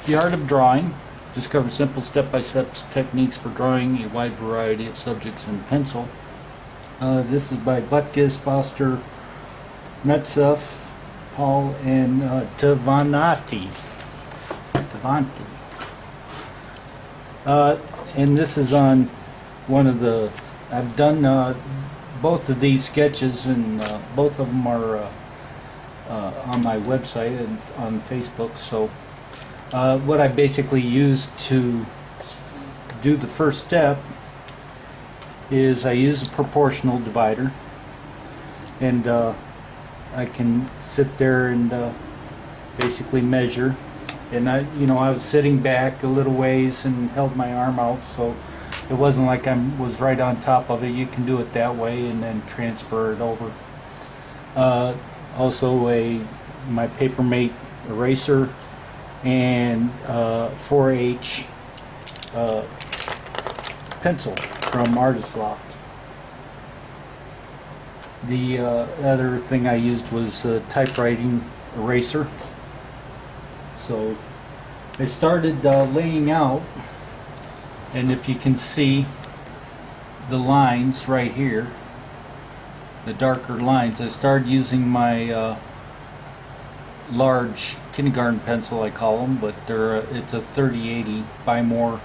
The Art of Drawing. Discover simple step-by-step techniques for drawing a wide variety of subjects in pencil. This is by Butkus, Foster, Metzeff, Paul, and Tavanti. And this is on one of the. I've done both of these sketches, and both of them are on my website and on Facebook. So what I basically use to do the first step is I use a proportional divider, and I can sit there and basically measure. And I was sitting back a little ways and held my arm out, so it wasn't like I was right on top of it. You can do it that way and then transfer it over. Also my Papermate eraser and 4H pencil from Artist Loft. The other thing I used was a typewriting eraser. So I started laying out, and if you can see the lines right here, the darker lines, I started using my large kindergarten pencil, I call them, but it's a 3080 by Moore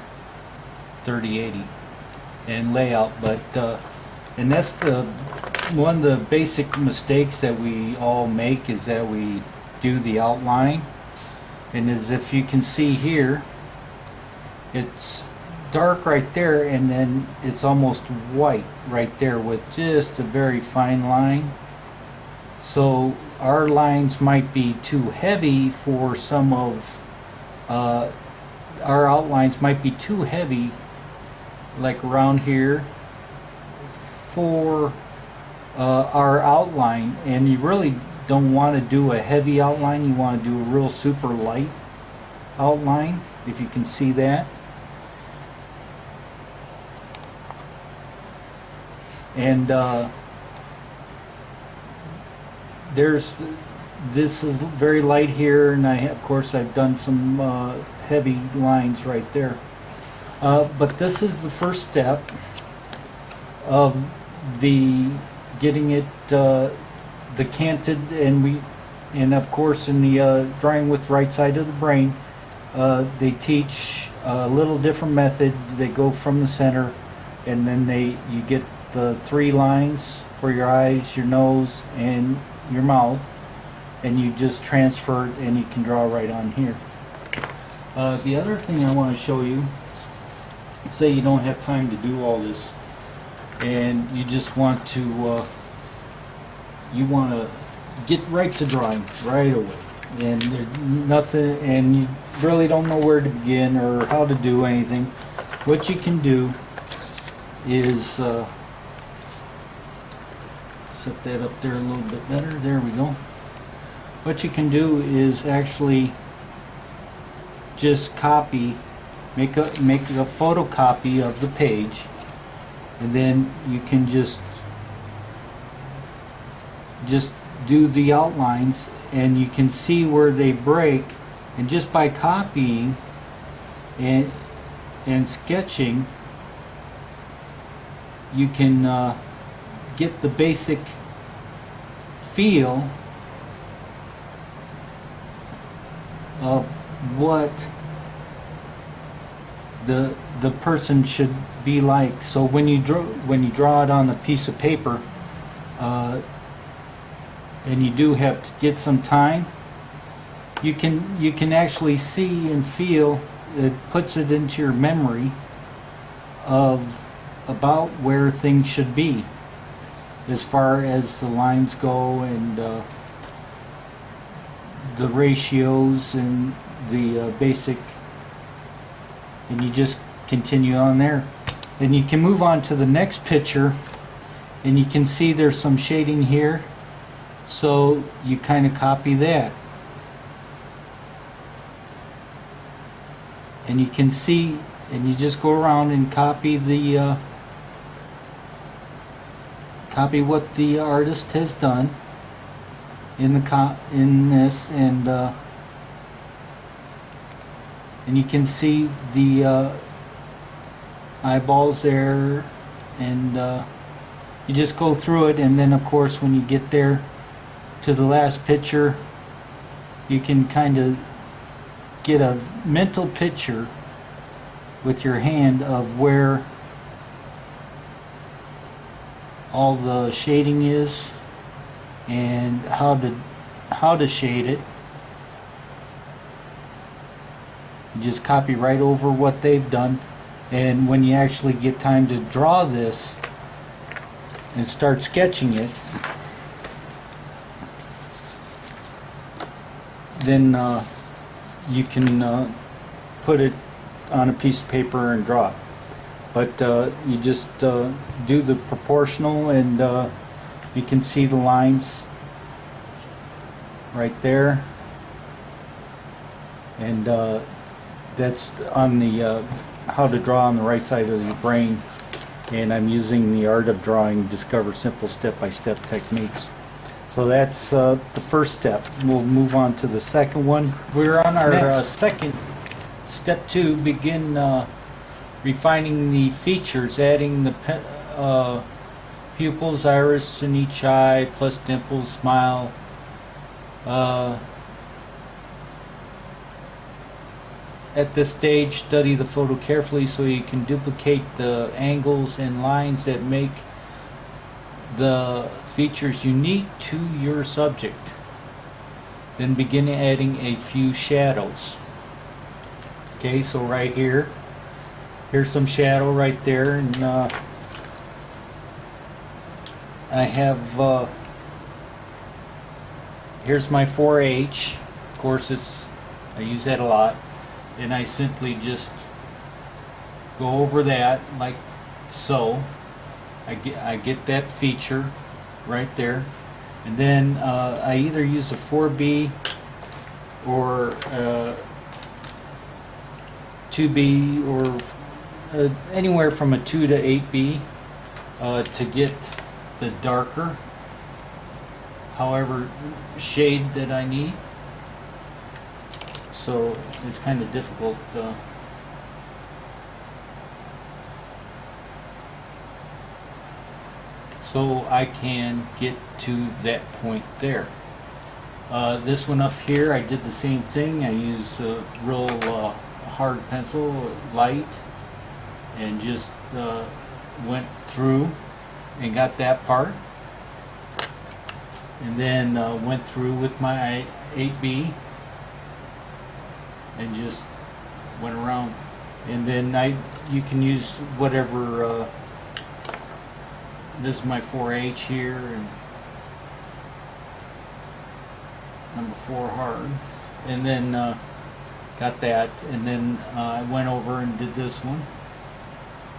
3080 and layout. But and that's one of the basic mistakes that we all make, is that we do the outline. And as if you can see here, it's dark right there, and then it's almost white right there with just a very fine line. So our lines might be too heavy for some of our outlines might be too heavy, like around here, for our outline. And you really don't want to do a heavy outline. You want to do a real super light outline, if you can see that. And this is very light here, and of course I've done some heavy lines right there. But this is the first step of the getting it decanted, and of course in the drawing with the right side of the brain, they teach a little different method. They go from the center, and then you get the 3 lines for your eyes, your nose, and your mouth, and you just transfer it, and you can draw right on here. The other thing I want to show you, say you don't have time to do all this, and you just want to get right to drawing right away, and there's nothing, and you really don't know where to begin or how to do anything. What you can do is set that up there a little bit better. There we go. What you can do is actually just make a photocopy of the page, and then you can just do the outlines, and you can see where they break, and just by copying and sketching, you can get the basic feel of what the person should be like. So when you draw it on a piece of paper, and you do have to get some time, you can actually see and feel. It puts it into your memory of about where things should be, as far as the lines go, and the ratios, and the basic, and you just continue on there. Then you can move on to the next picture, and you can see there's some shading here, so you kind of copy that, and you can see, and you just go around and copy what the artist has done in this, and and you can see the eyeballs there, and you just go through it, and then of course when you get there to the last picture, you can kind of get a mental picture with your hand of where all the shading is and how to shade it. You just copy right over what they've done, and when you actually get time to draw this and start sketching it, then you can put it on a piece of paper and draw it. But you just do the proportional, and you can see the lines right there, and that's on the how to draw on the right side of your brain. And I'm using the Art of Drawing, Discover Simple Step-by-Step Techniques. So that's the first step. We'll move on to the second one. We're on our second, step 2, begin refining the features, adding the pupils, iris in each eye, plus dimples, smile. At this stage, study the photo carefully so you can duplicate the angles and lines that make the features unique to your subject. Then begin adding a few shadows. Okay, so right here, here's some shadow right there, and I have here's my 4H. Of course, I use that a lot, and I simply just go over that like so. I get that feature right there, and then I either use a 4B or 2B, or anywhere from a 2 to 8B to get the darker, however, shade that I need. So it's kind of difficult. So I can get to that point there. This one up here, I did the same thing. I used a real hard pencil, light, and just went through and got that part. And then went through with my 8B and just went around. And then you can use whatever. This is my 4H here, and number 4 hard, and then got that, and then I went over and did this one.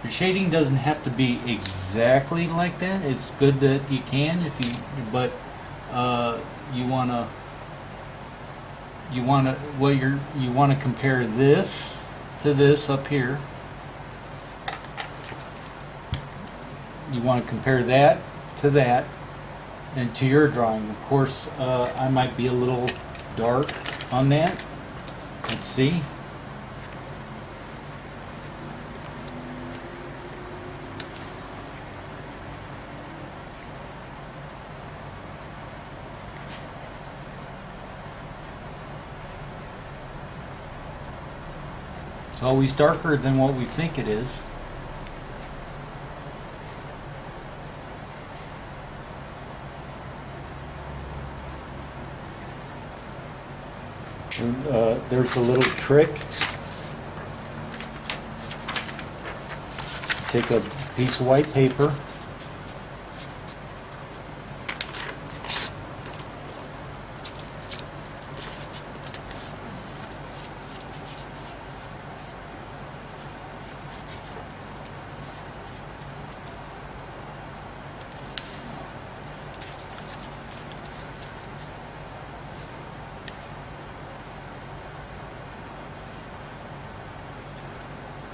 The shading doesn't have to be exactly like that. It's good that you can, but you wanna compare this to this up here. You want to compare that to that, and to your drawing. Of course, I might be a little dark on that. Let's see. It's always darker than what we think it is. There's a little trick. Take a piece of white paper,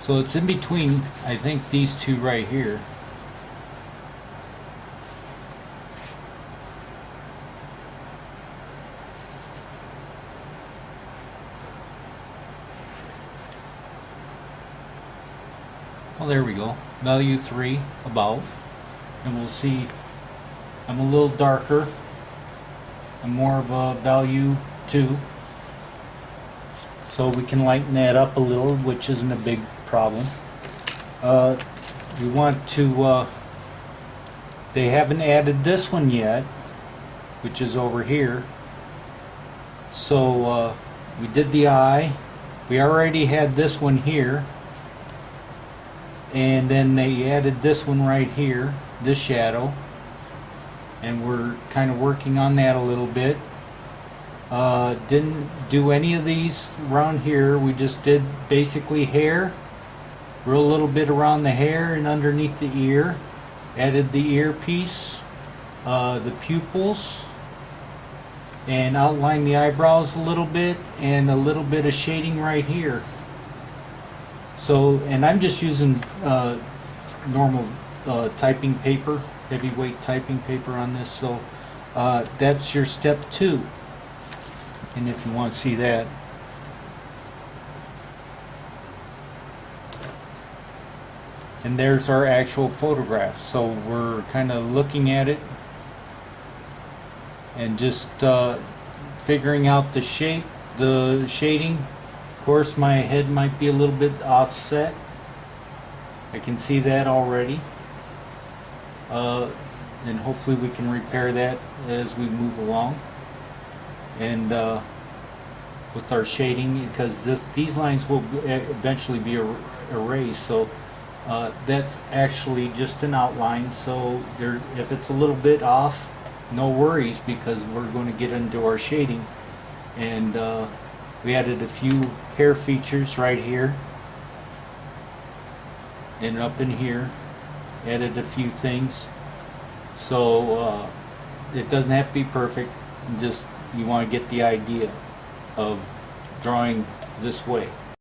so it's in between, I think, these two right here. Well, there we go. Value 3 above. And we'll see I'm a little darker. I'm more of a value 2. So we can lighten that up a little, which isn't a big problem. We want to, they haven't added this one yet, which is over here. So we did the eye. We already had this one here. And then they added this one right here, this shadow. And we're kind of working on that a little bit. Didn't do any of these around here. We just did basically hair, real little bit around the hair and underneath the ear. Added the earpiece, the pupils, and outlined the eyebrows a little bit, and a little bit of shading right here. So, and I'm just using normal typing paper, heavyweight typing paper on this. So that's your step 2. And if you want to see that, and there's our actual photograph. So we're kind of looking at it and just figuring out the shape, the shading. Of course, my head might be a little bit offset. I can see that already. And hopefully we can repair that as we move along. And with our shading, because these lines will eventually be erased. So that's actually just an outline. So if it's a little bit off, no worries, because we're going to get into our shading. And we added a few hair features right here and up in here. Added a few things. So it doesn't have to be perfect. Just you want to get the idea of drawing this way.